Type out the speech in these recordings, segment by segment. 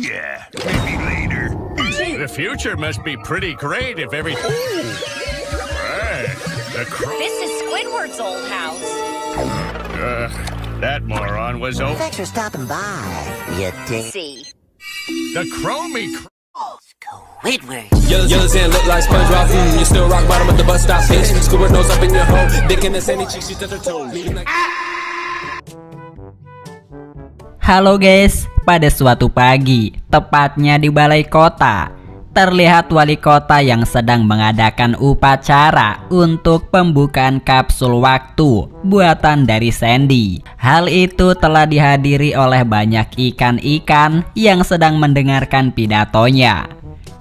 Yeah, maybe later. The future must be pretty great if every... Right. This is Squidward's old house. That moron was over. Thanks for stopping by, you dick. See. The Chromie... Squidward. Yellow sand look like SpongeBob. You still rock bottom of the bus stop, bitch. Squidward nose up in your hole. Dick in the sandy cheeks, you touch her toes. Halo guys, pada suatu pagi, tepatnya di balai kota, terlihat wali kota yang sedang mengadakan upacara untuk pembukaan kapsul waktu buatan dari Sandy. Hal itu telah dihadiri oleh banyak ikan-ikan yang sedang mendengarkan pidatonya.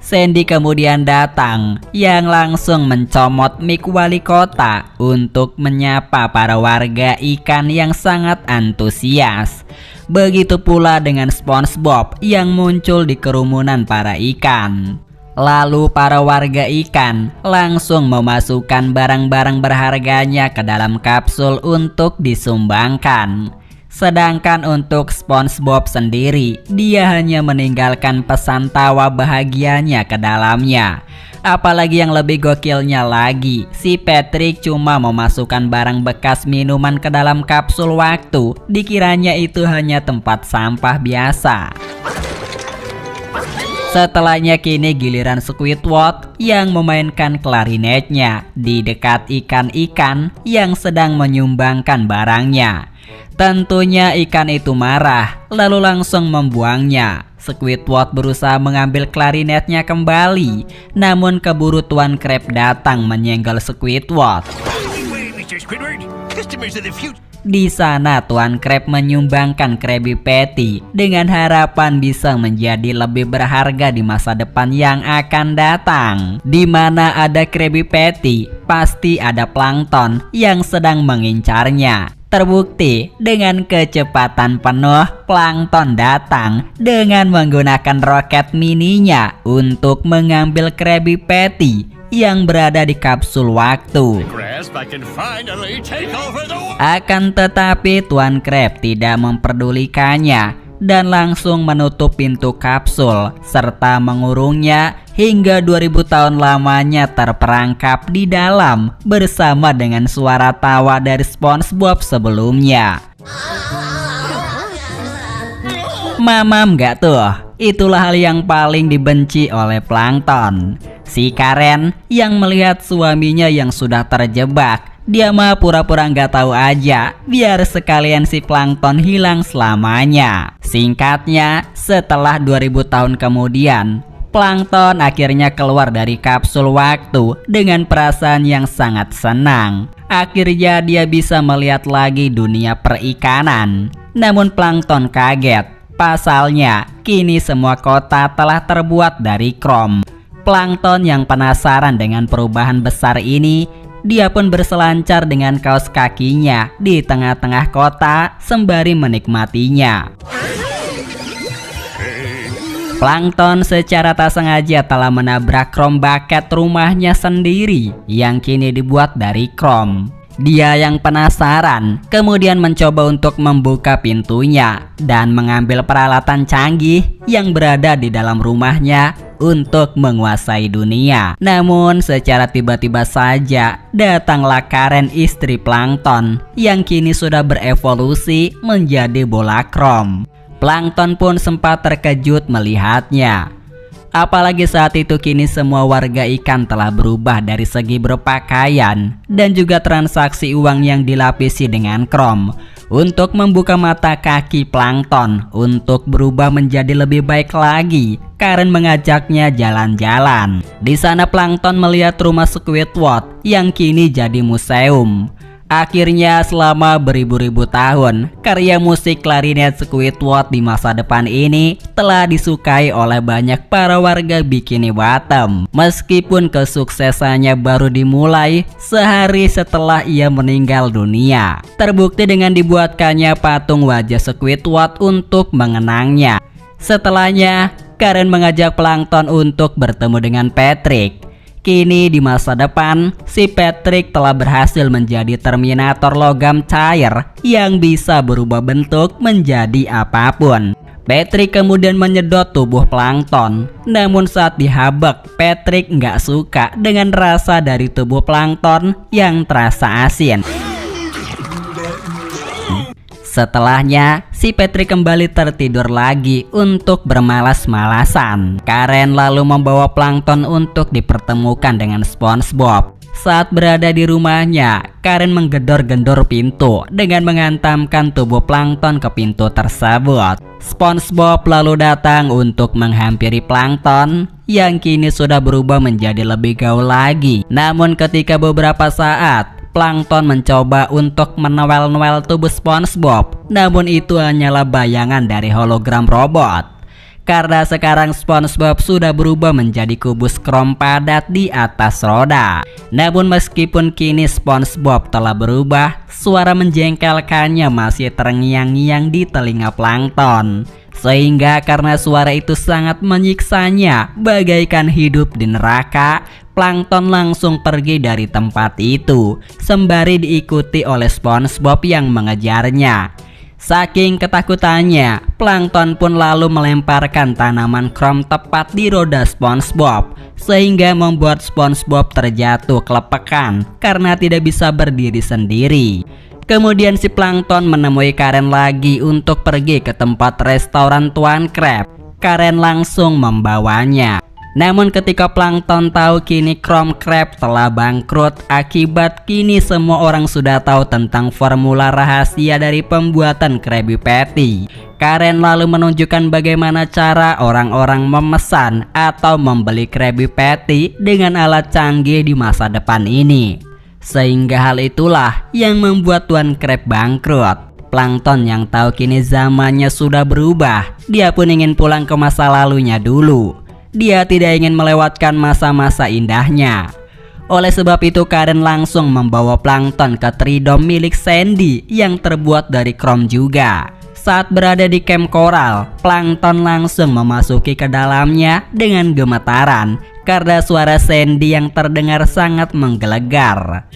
Sandy kemudian datang yang langsung mencomot mic wali kota untuk menyapa para warga ikan yang sangat antusias. Begitu pula dengan SpongeBob yang muncul di kerumunan para ikan. Lalu para warga ikan langsung memasukkan barang-barang berharganya ke dalam kapsul untuk disumbangkan. Sedangkan untuk SpongeBob sendiri, dia hanya meninggalkan pesan tawa bahagianya ke dalamnya. Apalagi yang lebih gokilnya lagi, si Patrick cuma memasukkan barang bekas minuman ke dalam kapsul waktu, dikiranya itu hanya tempat sampah biasa. Setelahnya kini giliran Squidward yang memainkan klarinetnya di dekat ikan-ikan yang sedang menyumbangkan barangnya. Tentunya ikan itu marah, lalu langsung membuangnya. Squidward berusaha mengambil klarinetnya kembali, namun keburu Tuan Crab datang menyenggol Squidward. Wait, Mr. Squidward. Customers of the future. Di sana Tuan Crab menyumbangkan Krabby Patty dengan harapan bisa menjadi lebih berharga di masa depan yang akan datang. Di mana ada Krabby Patty, pasti ada plankton yang sedang mengincarnya. Terbukti dengan kecepatan penuh, plankton datang dengan menggunakan roket mininya untuk mengambil Krabby Patty yang berada di kapsul waktu. Akan tetapi Tuan Crab tidak memperdulikannya dan langsung menutup pintu kapsul serta mengurungnya hingga 2000 tahun lamanya terperangkap di dalam bersama dengan suara tawa dari SpongeBob sebelumnya. Mamam gak tuh? Itulah hal yang paling dibenci oleh plankton. Si Karen yang melihat suaminya yang sudah terjebak, dia mah pura-pura nggak tahu aja, biar sekalian si plankton hilang selamanya. Singkatnya, setelah 2000 tahun kemudian, plankton akhirnya keluar dari kapsul waktu dengan perasaan yang sangat senang. Akhirnya dia bisa melihat lagi dunia perikanan. Namun plankton kaget, pasalnya kini semua kota telah terbuat dari krom. Plankton yang penasaran dengan perubahan besar ini, dia pun berselancar dengan kaos kakinya di tengah-tengah kota sembari menikmatinya. Plankton secara tak sengaja telah menabrak krom bucket rumahnya sendiri yang kini dibuat dari krom. Dia yang penasaran kemudian mencoba untuk membuka pintunya dan mengambil peralatan canggih yang berada di dalam rumahnya untuk menguasai dunia. Namun secara tiba-tiba saja datanglah Karen, istri plankton yang kini sudah berevolusi menjadi bola krom. Plankton pun sempat terkejut melihatnya. Apalagi saat itu kini semua warga ikan telah berubah dari segi berpakaian dan juga transaksi uang yang dilapisi dengan krom untuk membuka mata kaki plankton untuk berubah menjadi lebih baik lagi. Karen mengajaknya jalan-jalan. Di sana plankton melihat rumah Squidward yang kini jadi museum. Akhirnya selama beribu-ribu tahun, karya musik klarinet Squidward di masa depan ini telah disukai oleh banyak para warga Bikini Bottom. Meskipun kesuksesannya baru dimulai sehari setelah ia meninggal dunia. Terbukti dengan dibuatkannya patung wajah Squidward untuk mengenangnya. Setelahnya, Karen mengajak plankton untuk bertemu dengan Patrick. Kini di masa depan, si Patrick telah berhasil menjadi Terminator logam cair yang bisa berubah bentuk menjadi apapun. Patrick kemudian menyedot tubuh plankton. Namun saat dihabek, Patrick nggak suka dengan rasa dari tubuh plankton yang terasa asin. Setelahnya, si Patrick kembali tertidur lagi untuk bermalas-malasan. Karen lalu membawa plankton untuk dipertemukan dengan SpongeBob. Saat berada di rumahnya, Karen menggedor-gedor pintu dengan menghantamkan tubuh plankton ke pintu tersebut. SpongeBob lalu datang untuk menghampiri plankton yang kini sudah berubah menjadi lebih gaul lagi. Namun ketika beberapa saat, plankton mencoba untuk menowel-nowel tubuh SpongeBob, namun itu hanyalah bayangan dari hologram robot. Karena sekarang SpongeBob sudah berubah menjadi kubus krom padat di atas roda. Namun meskipun kini SpongeBob telah berubah, suara menjengkelkannya masih terngiang-ngiang di telinga plankton. Sehingga karena suara itu sangat menyiksanya bagaikan hidup di neraka, plankton langsung pergi dari tempat itu sembari diikuti oleh SpongeBob yang mengejarnya. Saking ketakutannya, plankton pun lalu melemparkan tanaman krom tepat di roda SpongeBob, sehingga membuat SpongeBob terjatuh kelepekan karena tidak bisa berdiri sendiri. Kemudian si plankton menemui Karen lagi untuk pergi ke tempat restoran Tuan Krab. Karen langsung membawanya. Namun ketika plankton tahu kini Chrome Crab telah bangkrut akibat kini semua orang sudah tahu tentang formula rahasia dari pembuatan Krabby Patty, Karen lalu menunjukkan bagaimana cara orang-orang memesan atau membeli Krabby Patty dengan alat canggih di masa depan ini. Sehingga hal itulah yang membuat Tuan Crab bangkrut. Plankton yang tahu kini zamannya sudah berubah, dia pun ingin pulang ke masa lalunya dulu. Dia tidak ingin melewatkan masa-masa indahnya. Oleh sebab itu Karen langsung membawa plankton ke Tridom milik Sandy yang terbuat dari krom juga. Saat berada di camp koral, plankton langsung memasuki ke dalamnya dengan gemetaran karena suara Sandy yang terdengar sangat menggelegar.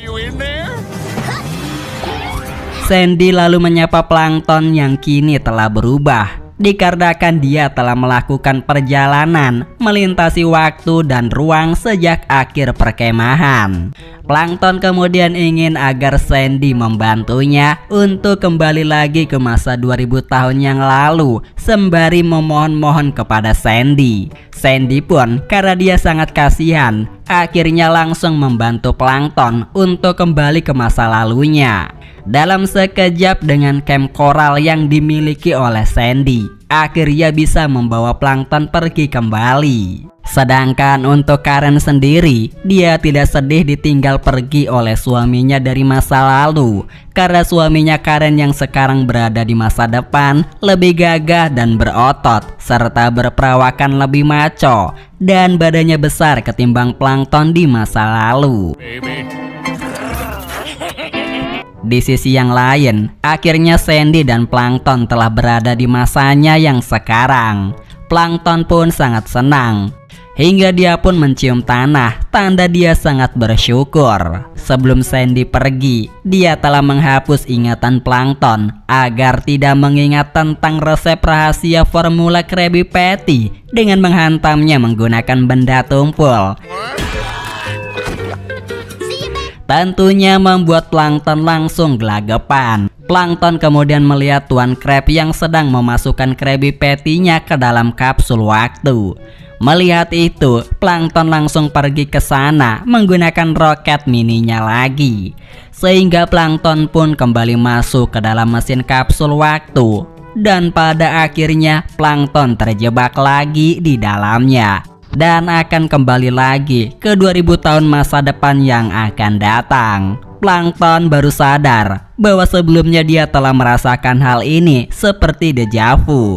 Sandy lalu menyapa plankton yang kini telah berubah. Dikarenakan dia telah melakukan perjalanan melintasi waktu dan ruang sejak akhir perkemahan. Plankton kemudian ingin agar Sandy membantunya untuk kembali lagi ke masa 2000 tahun yang lalu sembari memohon-mohon kepada Sandy. Sandy pun karena dia sangat kasihan, akhirnya langsung membantu Plankton untuk kembali ke masa lalunya. Dalam sekejap dengan camp koral yang dimiliki oleh Sandy, akhirnya bisa membawa Plankton pergi kembali. Sedangkan untuk Karen sendiri, dia tidak sedih ditinggal pergi oleh suaminya dari masa lalu. Karena suaminya Karen yang sekarang berada di masa depan lebih gagah dan berotot, serta berperawakan lebih maco, dan badannya besar ketimbang Plankton di masa lalu. Di sisi yang lain, akhirnya Sandy dan Plankton telah berada di masanya yang sekarang. Plankton pun sangat senang, hingga dia pun mencium tanah, tanda dia sangat bersyukur. Sebelum Sandy pergi, dia telah menghapus ingatan Plankton agar tidak mengingat tentang resep rahasia formula Krabby Patty dengan menghantamnya menggunakan benda tumpul. Tentunya membuat Plankton langsung gelagapan. Plankton kemudian melihat Tuan Crab yang sedang memasukkan Krabby Patty-nya ke dalam kapsul waktu. Melihat itu, Plankton langsung pergi ke sana menggunakan roket mininya lagi. Sehingga Plankton pun kembali masuk ke dalam mesin kapsul waktu. Dan pada akhirnya Plankton terjebak lagi di dalamnya. Dan akan kembali lagi ke 2000 tahun masa depan yang akan datang. Plankton baru sadar bahwa sebelumnya dia telah merasakan hal ini seperti deja vu.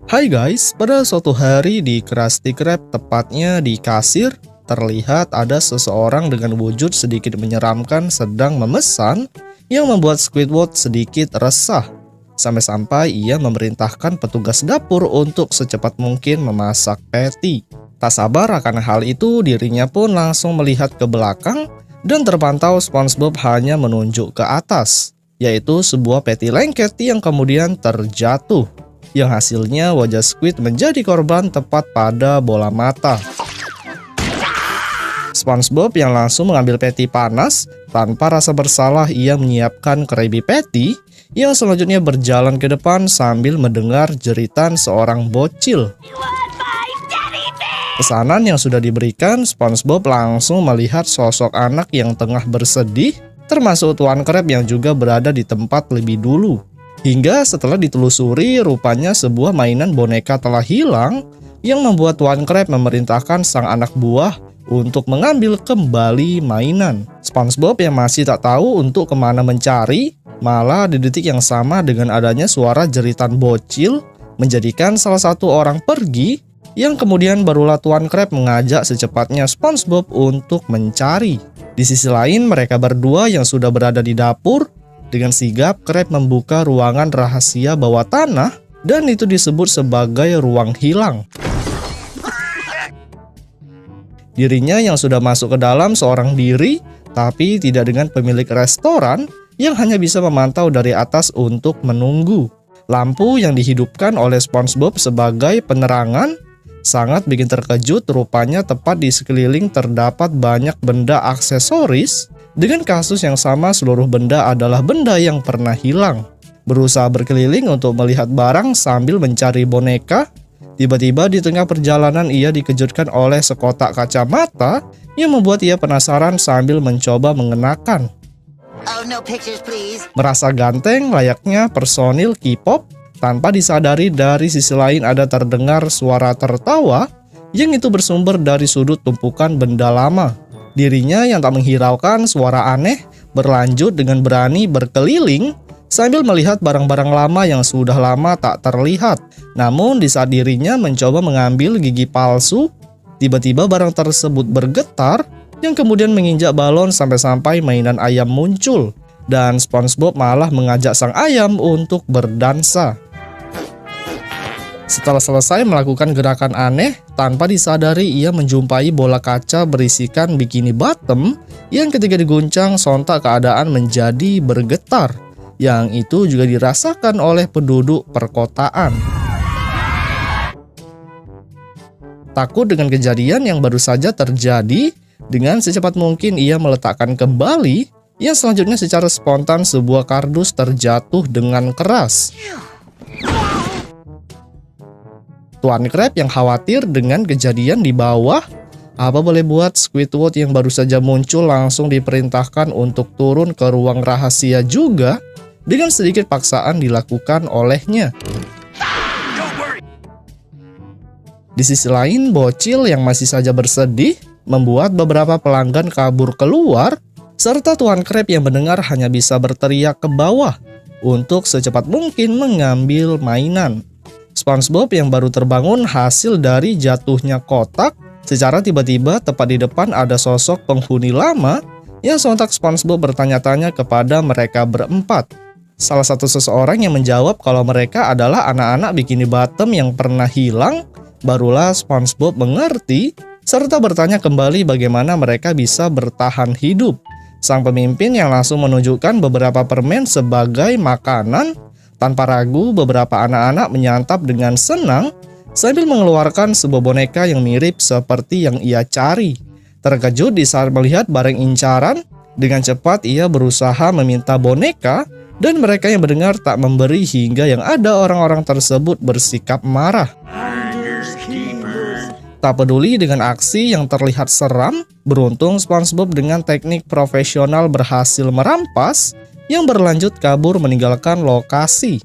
Hai guys, pada suatu hari di Krusty Krab, tepatnya di kasir, terlihat ada seseorang dengan wujud sedikit menyeramkan sedang memesan yang membuat Squidward sedikit resah. Sampai-sampai ia memerintahkan petugas dapur untuk secepat mungkin memasak patty. Tak sabar akan hal itu, dirinya pun langsung melihat ke belakang dan terpantau SpongeBob hanya menunjuk ke atas. yaitu sebuah peti lengket yang kemudian terjatuh, yang hasilnya wajah Squid menjadi korban tepat pada bola mata. SpongeBob yang langsung mengambil peti panas, tanpa rasa bersalah ia menyiapkan Krabby Patty yang selanjutnya berjalan ke depan sambil mendengar jeritan seorang bocil. Pesanan yang sudah diberikan, SpongeBob langsung melihat sosok anak yang tengah bersedih, termasuk Tuan Crab yang juga berada di tempat lebih dulu. Hingga setelah ditelusuri, rupanya sebuah mainan boneka telah hilang yang membuat Tuan Crab memerintahkan sang anak buah untuk mengambil kembali mainan. SpongeBob yang masih tak tahu untuk kemana mencari, malah di detik yang sama dengan adanya suara jeritan bocil menjadikan salah satu orang pergi, yang kemudian barulah Tuan Crab mengajak secepatnya SpongeBob untuk mencari. Di sisi lain, mereka berdua yang sudah berada di dapur, dengan sigap Crab membuka ruangan rahasia bawah tanah, dan itu disebut sebagai ruang hilang. Dirinya yang sudah masuk ke dalam seorang diri, tapi tidak dengan pemilik restoran yang hanya bisa memantau dari atas untuk menunggu. Lampu yang dihidupkan oleh SpongeBob sebagai penerangan sangat bikin terkejut, rupanya tepat di sekeliling terdapat banyak benda aksesoris. Dengan kasus yang sama, seluruh benda adalah benda yang pernah hilang. Berusaha berkeliling untuk melihat barang sambil mencari boneka, tiba-tiba di tengah perjalanan ia dikejutkan oleh sekotak kacamata yang membuat ia penasaran sambil mencoba mengenakan. Oh, no pictures, please. Merasa ganteng layaknya personil K-pop, tanpa disadari dari sisi lain ada terdengar suara tertawa yang itu bersumber dari sudut tumpukan benda lama. Dirinya yang tak menghiraukan suara aneh berlanjut dengan berani berkeliling sambil melihat barang-barang lama yang sudah lama tak terlihat. Namun di saat dirinya mencoba mengambil gigi palsu, tiba-tiba barang tersebut bergetar yang kemudian menginjak balon sampai-sampai mainan ayam muncul. Dan SpongeBob malah mengajak sang ayam untuk berdansa. Setelah selesai melakukan gerakan aneh, tanpa disadari ia menjumpai bola kaca berisikan Bikini Bottom yang ketika diguncang sontak keadaan menjadi bergetar. Yang itu juga dirasakan oleh penduduk perkotaan. Takut dengan kejadian yang baru saja terjadi, dengan secepat mungkin ia meletakkan kembali, yang selanjutnya secara spontan sebuah kardus terjatuh dengan keras. Tuan Crab yang khawatir dengan kejadian di bawah, apa boleh buat Squidward yang baru saja muncul langsung diperintahkan untuk turun ke ruang rahasia juga, dengan sedikit paksaan dilakukan olehnya. Di sisi lain, bocil yang masih saja bersedih membuat beberapa pelanggan kabur keluar, serta Tuan Crab yang mendengar hanya bisa berteriak ke bawah untuk secepat mungkin mengambil mainan. SpongeBob yang baru terbangun hasil dari jatuhnya kotak, secara tiba-tiba tepat di depan ada sosok penghuni lama yang sontak SpongeBob bertanya-tanya kepada mereka berempat. Salah satu seseorang yang menjawab kalau mereka adalah anak-anak Bikini Bottom yang pernah hilang. Barulah SpongeBob mengerti serta bertanya kembali bagaimana mereka bisa bertahan hidup. Sang pemimpin yang langsung menunjukkan beberapa permen sebagai makanan. Tanpa ragu beberapa anak-anak menyantap dengan senang sambil mengeluarkan sebuah boneka yang mirip seperti yang ia cari. Terkejut di saat melihat barang incaran, dengan cepat ia berusaha meminta boneka. Dan mereka yang mendengar tak memberi hingga yang ada orang-orang tersebut bersikap marah. Tak peduli dengan aksi yang terlihat seram, beruntung SpongeBob dengan teknik profesional berhasil merampas yang berlanjut kabur meninggalkan lokasi.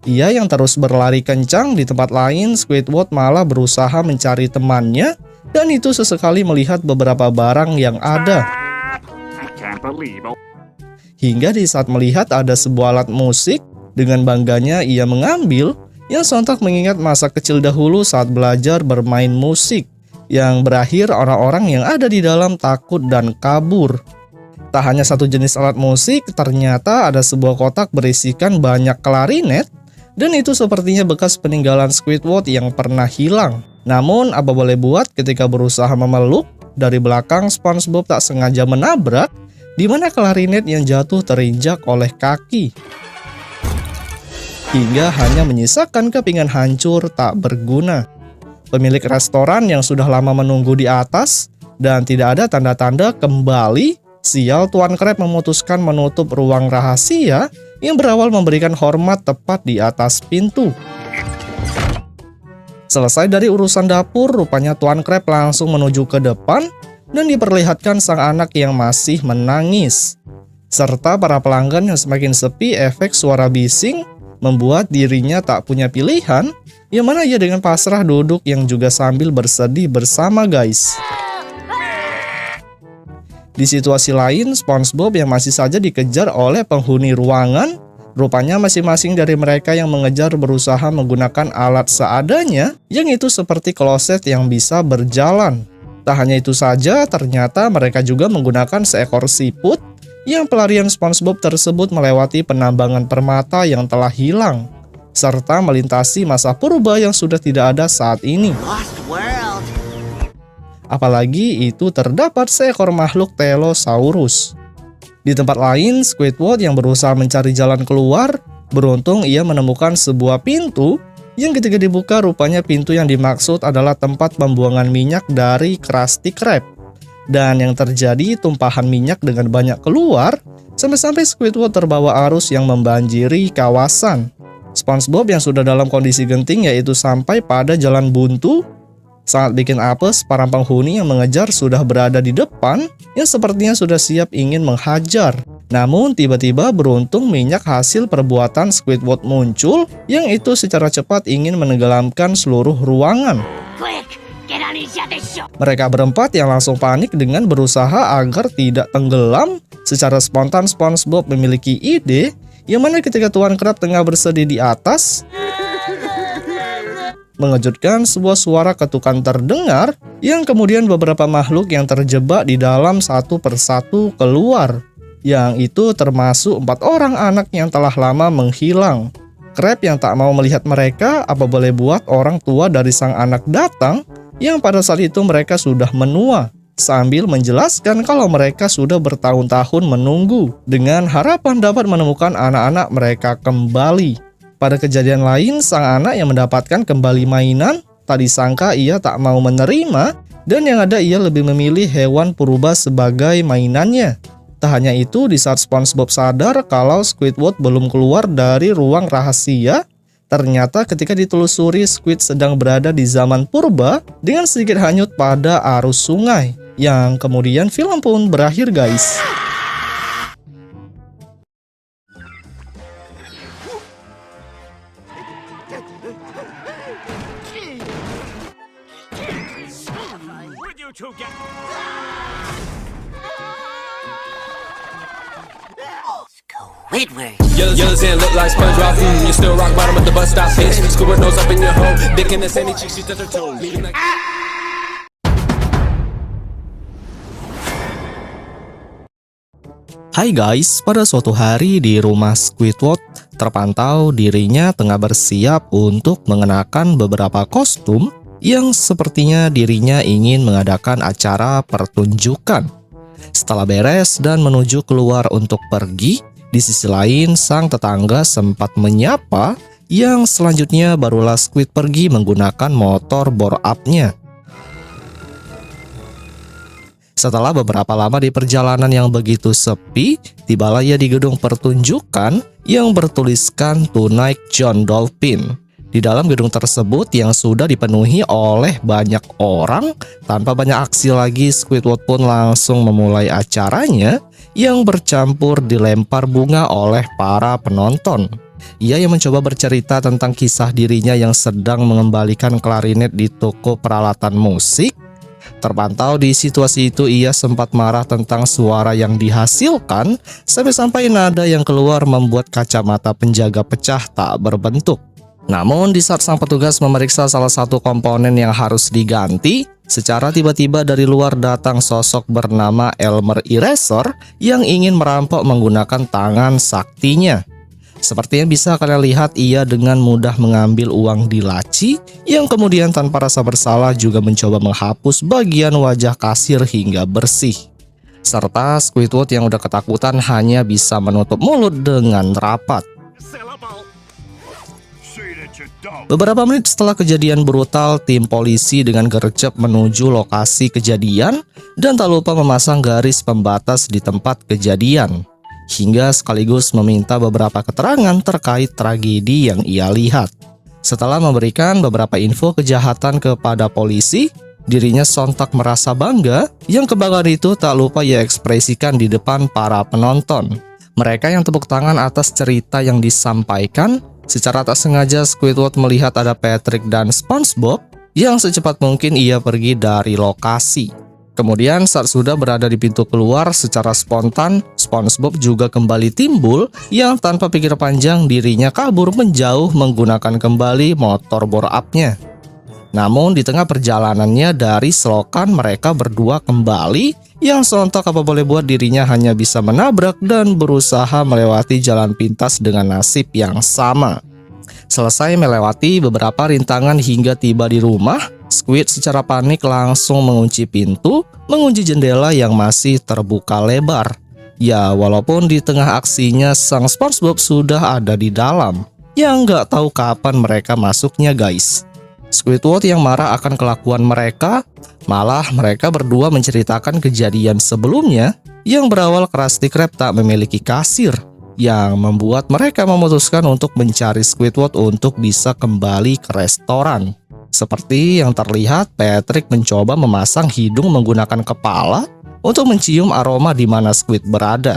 Ia yang terus berlari kencang di tempat lain, Squidward malah berusaha mencari temannya dan itu sesekali melihat beberapa barang yang ada. Hingga di saat melihat ada sebuah alat musik, dengan bangganya ia mengambil, yang sontak mengingat masa kecil dahulu saat belajar bermain musik, yang berakhir orang-orang yang ada di dalam takut dan kabur. Tak hanya satu jenis alat musik, ternyata ada sebuah kotak berisikan banyak klarinet, dan itu sepertinya bekas peninggalan Squidward yang pernah hilang. Namun apa boleh buat ketika berusaha memeluk, dari belakang SpongeBob tak sengaja menabrak, di mana klarinet yang jatuh terinjak oleh kaki, hingga hanya menyisakan kepingan hancur tak berguna. Pemilik restoran yang sudah lama menunggu di atas dan tidak ada tanda-tanda kembali, sial Tuan Crab memutuskan menutup ruang rahasia yang berawal memberikan hormat tepat di atas pintu. Selesai dari urusan dapur, rupanya Tuan Crab langsung menuju ke depan dan diperlihatkan sang anak yang masih menangis. Serta para pelanggan yang semakin sepi, efek suara bising membuat dirinya tak punya pilihan, yang mana ia dengan pasrah duduk yang juga sambil bersedih bersama guys. Di situasi lain, SpongeBob yang masih saja dikejar oleh penghuni ruangan. Rupanya masing-masing dari mereka yang mengejar berusaha menggunakan alat seadanya, yang itu seperti kloset yang bisa berjalan. Tak hanya itu saja, ternyata mereka juga menggunakan seekor siput yang pelarian SpongeBob tersebut melewati penambangan permata yang telah hilang, serta melintasi masa purba yang sudah tidak ada saat ini. Lost world. Apalagi itu terdapat seekor makhluk Telosaurus. Di tempat lain, Squidward yang berusaha mencari jalan keluar, beruntung ia menemukan sebuah pintu yang ketika dibuka rupanya pintu yang dimaksud adalah tempat pembuangan minyak dari Krusty Krab. Dan yang terjadi tumpahan minyak dengan banyak keluar, sampai-sampai Squidward terbawa arus yang membanjiri kawasan. SpongeBob yang sudah dalam kondisi genting yaitu sampai pada jalan buntu. Sangat bikin apes, para penghuni yang mengejar sudah berada di depan yang sepertinya sudah siap ingin menghajar. Namun tiba-tiba beruntung minyak hasil perbuatan Squidward muncul yang itu secara cepat ingin menenggelamkan seluruh ruangan. Mereka berempat yang langsung panik dengan berusaha agar tidak tenggelam. Secara spontan SpongeBob memiliki ide yang mana ketika Tuan Crab tengah bersedih di atas, mengejutkan sebuah suara ketukan terdengar yang kemudian beberapa makhluk yang terjebak di dalam satu persatu keluar. Yang itu termasuk 4 orang anak yang telah lama menghilang. Crab yang tak mau melihat mereka, apa boleh buat orang tua dari sang anak datang yang pada saat itu mereka sudah menua, sambil menjelaskan kalau mereka sudah bertahun-tahun menunggu dengan harapan dapat menemukan anak-anak mereka kembali. Pada kejadian lain, sang anak yang mendapatkan kembali mainan, tak disangka ia tak mau menerima dan yang ada ia lebih memilih hewan purba sebagai mainannya. Tak hanya itu, di saat SpongeBob sadar kalau Squidward belum keluar dari ruang rahasia, ternyata ketika ditelusuri Squid sedang berada di zaman purba dengan sedikit hanyut pada arus sungai. Yang kemudian film pun berakhir guys. Squidward. Yellows and look like SpongeBob. You still rock bottom at the bus stop, bitch. Squidward nose up in your hole. Dick in the sandy cheeks, she touch her toes. Hai guys, pada suatu hari di rumah Squidward terpantau dirinya tengah bersiap untuk mengenakan beberapa kostum yang sepertinya dirinya ingin mengadakan acara pertunjukan. Setelah beres dan menuju keluar untuk pergi, di sisi lain sang tetangga sempat menyapa yang selanjutnya barulah Squid pergi menggunakan motor bore up-nya. Setelah beberapa lama di perjalanan yang begitu sepi, tibalah ia di gedung pertunjukan yang bertuliskan Tonight John Dolphin. Di dalam gedung tersebut yang sudah dipenuhi oleh banyak orang, tanpa banyak aksi lagi Squidward pun langsung memulai acaranya yang bercampur dilempar bunga oleh para penonton. Ia yang mencoba bercerita tentang kisah dirinya yang sedang mengembalikan klarinet di toko peralatan musik. Terpantau di situasi itu ia sempat marah tentang suara yang dihasilkan sampai-sampai nada yang keluar membuat kacamata penjaga pecah tak berbentuk. Namun di saat sang petugas memeriksa salah satu komponen yang harus diganti, secara tiba-tiba dari luar datang sosok bernama Elmer Eraser yang ingin merampok menggunakan tangan saktinya. Seperti yang bisa kalian lihat, ia dengan mudah mengambil uang di laci yang kemudian tanpa rasa bersalah juga mencoba menghapus bagian wajah kasir hingga bersih. Serta Squidward yang udah ketakutan hanya bisa menutup mulut dengan rapat. Beberapa menit setelah kejadian brutal, tim polisi dengan gercep menuju lokasi kejadian dan tak lupa memasang garis pembatas di tempat kejadian, hingga sekaligus meminta beberapa keterangan terkait tragedi yang ia lihat. Setelah memberikan beberapa info kejahatan kepada polisi, dirinya sontak merasa bangga yang kebanggaan itu tak lupa ia ekspresikan di depan para penonton. Mereka yang tepuk tangan atas cerita yang disampaikan. Secara tak sengaja Squidward melihat ada Patrick dan SpongeBob yang secepat mungkin ia pergi dari lokasi. Kemudian saat sudah berada di pintu keluar, secara spontan SpongeBob juga kembali timbul yang tanpa pikir panjang dirinya kabur menjauh menggunakan kembali motor bore up-nya. Namun di tengah perjalanannya dari selokan mereka berdua kembali yang sontak apa boleh buat dirinya hanya bisa menabrak dan berusaha melewati jalan pintas dengan nasib yang sama. Selesai melewati beberapa rintangan hingga tiba di rumah, Squid secara panik langsung mengunci pintu, mengunci jendela yang masih terbuka lebar. Ya, walaupun di tengah aksinya sang SpongeBob sudah ada di dalam, yang nggak tahu kapan mereka masuknya guys. Squidward yang marah akan kelakuan mereka, malah mereka berdua menceritakan kejadian sebelumnya yang berawal Krusty Krab tak memiliki kasir, yang membuat mereka memutuskan untuk mencari Squidward untuk bisa kembali ke restoran. Seperti yang terlihat, Patrick mencoba memasang hidung menggunakan kepala untuk mencium aroma di mana Squid berada.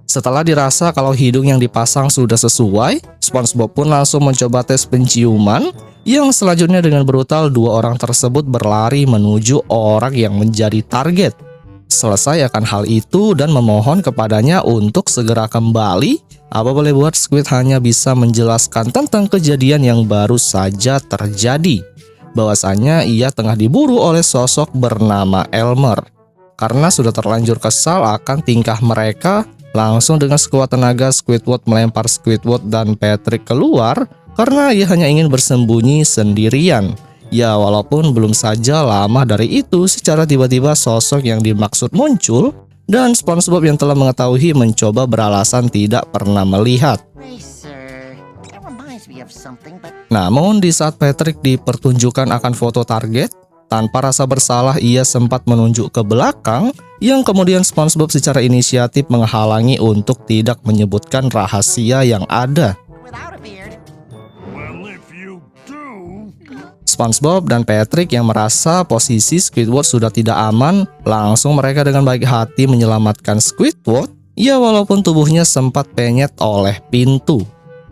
Setelah dirasa kalau hidung yang dipasang sudah sesuai, SpongeBob pun langsung mencoba tes penciuman, yang selanjutnya dengan brutal dua orang tersebut berlari menuju orang yang menjadi target. Selesai akan hal itu dan memohon kepadanya untuk segera kembali, apa boleh buat Squid hanya bisa menjelaskan tentang kejadian yang baru saja terjadi, bahwasanya ia tengah diburu oleh sosok bernama Elmer. Karena sudah terlanjur kesal akan tingkah mereka, langsung dengan sekuat tenaga Squidward melempar Squidward dan Patrick keluar karena ia hanya ingin bersembunyi sendirian. Ya, walaupun belum saja lama dari itu secara tiba-tiba sosok yang dimaksud muncul dan SpongeBob yang telah mengetahui mencoba beralasan tidak pernah melihat. Namun di saat Patrick dipertunjukkan akan foto target, tanpa rasa bersalah ia sempat menunjuk ke belakang yang kemudian SpongeBob secara inisiatif menghalangi untuk tidak menyebutkan rahasia yang ada. SpongeBob dan Patrick yang merasa posisi Squidward sudah tidak aman, langsung mereka dengan baik hati menyelamatkan Squidward, ya walaupun tubuhnya sempat penyet oleh pintu.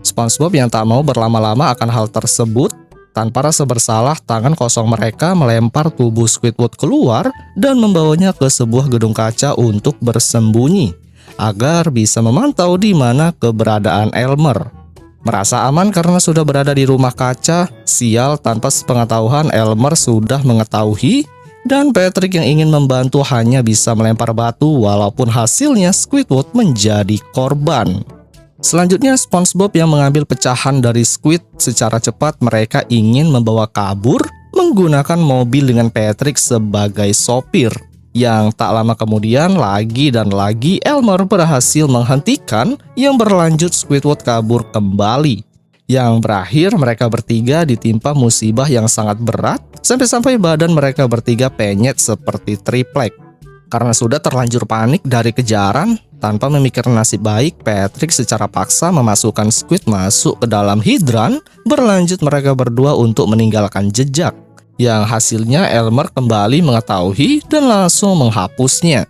SpongeBob yang tak mau berlama-lama akan hal tersebut, tanpa rasa bersalah tangan kosong mereka melempar tubuh Squidward keluar dan membawanya ke sebuah gedung kaca untuk bersembunyi, agar bisa memantau di mana keberadaan Elmer. Merasa aman karena sudah berada di rumah kaca, sial tanpa sepengetahuan Elmer sudah mengetahui dan Patrick yang ingin membantu hanya bisa melempar batu walaupun hasilnya Squidward menjadi korban. Selanjutnya SpongeBob yang mengambil pecahan dari Squid. Secara cepat mereka ingin membawa kabur menggunakan mobil dengan Patrick sebagai sopir. Yang tak lama kemudian lagi dan lagi Elmer berhasil menghentikan yang berlanjut Squidward kabur kembali. Yang berakhir mereka bertiga ditimpa musibah yang sangat berat sampai-sampai badan mereka bertiga penyet seperti triplek. Karena sudah terlanjur panik dari kejaran, tanpa memikirkan nasib baik, Patrick secara paksa memasukkan Squid masuk ke dalam hidran, berlanjut mereka berdua untuk meninggalkan jejak. Yang hasilnya Elmer kembali mengetahui dan langsung menghapusnya.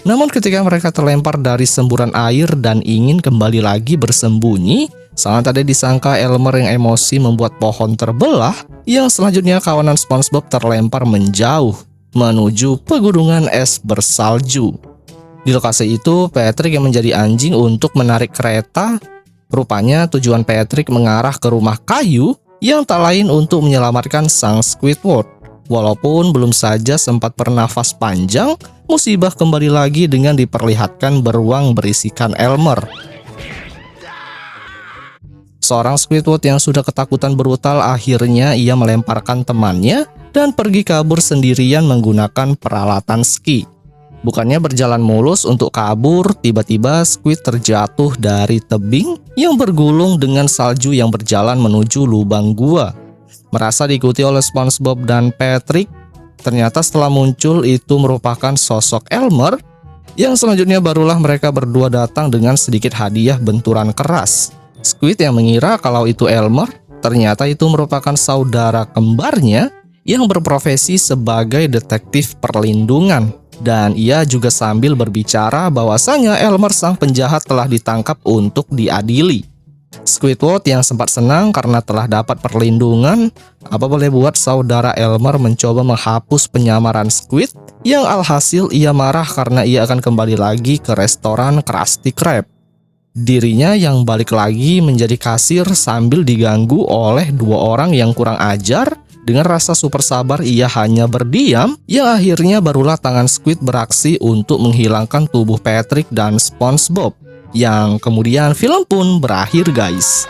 Namun ketika mereka terlempar dari semburan air dan ingin kembali lagi bersembunyi, sangat tidak disangka Elmer yang emosi membuat pohon terbelah, yang selanjutnya kawanan SpongeBob terlempar menjauh menuju pegunungan es bersalju. Di lokasi itu, Patrick yang menjadi anjing untuk menarik kereta. Rupanya tujuan Patrick mengarah ke rumah kayu yang tak lain untuk menyelamatkan sang Squidward. Walaupun belum saja sempat bernafas panjang, musibah kembali lagi dengan diperlihatkan beruang berisikan Elmer. Seorang Squidward yang sudah ketakutan brutal akhirnya ia melemparkan temannya dan pergi kabur sendirian menggunakan peralatan ski. Bukannya berjalan mulus untuk kabur, tiba-tiba Squid terjatuh dari tebing yang bergulung dengan salju yang berjalan menuju lubang gua. Merasa diikuti oleh SpongeBob dan Patrick, ternyata setelah muncul itu merupakan sosok Elmer, yang selanjutnya barulah mereka berdua datang dengan sedikit hadiah benturan keras. Squid yang mengira kalau itu Elmer, ternyata itu merupakan saudara kembarnya yang berprofesi sebagai detektif perlindungan. Dan ia juga sambil berbicara bahwasanya Elmer sang penjahat telah ditangkap untuk diadili. Squidward yang sempat senang karena telah dapat perlindungan, apa boleh buat saudara Elmer mencoba menghapus penyamaran Squid, yang alhasil ia marah karena ia akan kembali lagi ke restoran Krusty Krab. Dirinya yang balik lagi menjadi kasir sambil diganggu oleh dua orang yang kurang ajar. Dengan rasa super sabar ia hanya berdiam, yang akhirnya barulah tangan Squid beraksi untuk menghilangkan tubuh Patrick dan SpongeBob. Yang kemudian film pun berakhir guys.